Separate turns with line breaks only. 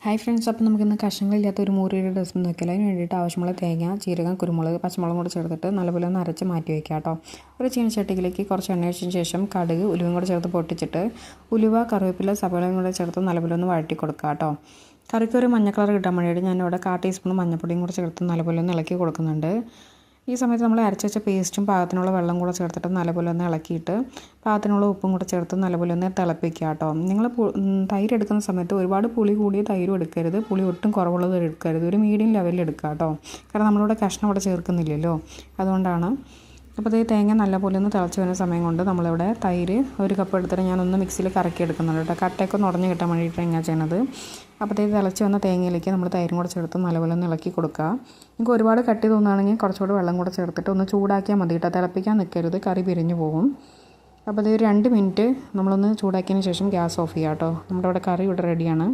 Hi friends, അപ്പോൾ നമുക്കിന്ന് കഷ്ണങ്ങളില്ലാത്ത ഒരു മൂരിയുടെ റെസിപ്പി നോക്കിയാൽ അതിന് വേണ്ടിയിട്ട് ആവശ്യമുള്ള തേങ്ങ, ജീരകം, കുരുമുളക്, പച്ചമുളകും കൂടെ ചേർത്തിട്ട് നല്ലപോലെ ഒന്ന് അരച്ച് മാറ്റി വയ്ക്കുക കേട്ടോ. ഒരു ചീനച്ചട്ടിയിലേക്ക് കുറച്ച് എണ്ണ ഒഴിച്ചതിന് ശേഷം കടുക്, ഉലുവയും കൂടെ ചേർത്ത് പൊട്ടിച്ചിട്ട് ഉലുവ, കറിവേപ്പില, സവാളയും കൂടെ ചേർത്ത് നല്ലപോലെ ഒന്ന് വഴറ്റി കൊടുക്കുക കേട്ടോ. കറിക്ക് ഒരു മഞ്ഞ കളർ കിട്ടാൻ വേണ്ടിയിട്ട് ഞാനിവിടെ 1/4 ടീസ്പൂൺ മഞ്ഞൾപ്പൊടിയും കൂടെ ചേർത്ത് നല്ലപോലെ ഒന്ന് ഇളക്കി കൊടുക്കുന്നുണ്ട്. ഈ സമയത്ത് നമ്മൾ അരച്ച് വെച്ച പേസ്റ്റും പാകത്തിനുള്ള വെള്ളം കൂടെ ചേർത്തിട്ട് നല്ലപോലെ ഒന്ന് ഇളക്കിയിട്ട് പാകത്തിനുള്ള ഉപ്പും കൂടെ ചേർത്ത് നല്ലപോലെ ഒന്ന് തിളപ്പിക്കുക കേട്ടോ. നിങ്ങൾ തൈര് എടുക്കുന്ന സമയത്ത് ഒരുപാട് പുളി കൂടിയ തൈരും എടുക്കരുത്, പുളി ഒട്ടും കുറവുള്ളത് എടുക്കരുത്, ഒരു മീഡിയം ലെവലിൽ എടുക്കുക കേട്ടോ. കാരണം നമ്മളിവിടെ കഷ്ണം ഇവിടെ ചേർക്കുന്നില്ലല്ലോ, അതുകൊണ്ടാണ്. അപ്പോൾ ഈ തേങ്ങ നല്ലപോലെ ഒന്ന് തിളച്ച് വരുന്ന സമയം കൊണ്ട് നമ്മളിവിടെ തൈര് 1 കപ്പ് എടുത്തിട്ട് ഞാനൊന്ന് മിക്സിയിൽ കറക്കി എടുക്കുന്നുണ്ട് കേട്ടോ. കട്ടയൊക്കെ ഒന്ന് ഉടഞ്ഞ് കിട്ടാൻ വേണ്ടിയിട്ട് എങ്ങനെ ചെയ്യണത്. അപ്പോൾ തിളച്ച് വന്ന തേങ്ങയിലേക്ക് നമ്മൾ തൈരും കൂടെ ചേർത്ത് നല്ലപോലെ ഒന്ന് ഇളക്കി കൊടുക്കുക. നിങ്ങൾക്ക് ഒരുപാട് കട്ടി തോന്നുകയാണെങ്കിൽ കുറച്ചുകൂടി വെള്ളം കൂടെ ചേർത്തിട്ട് ഒന്ന് ചൂടാക്കിയാൽ മതി കേട്ടോ. തിളപ്പിക്കാൻ നിൽക്കരുത്, കറി പിരിഞ്ഞു പോകും. അപ്പോൾ ഒരു 2 മിനിറ്റ് നമ്മളൊന്ന് ചൂടാക്കിയതിന് ശേഷം ഗ്യാസ് ഓഫ് ചെയ്യുക കേട്ടോ. നമ്മുടെ ഇവിടെ കറി ഇവിടെ റെഡിയാണ്.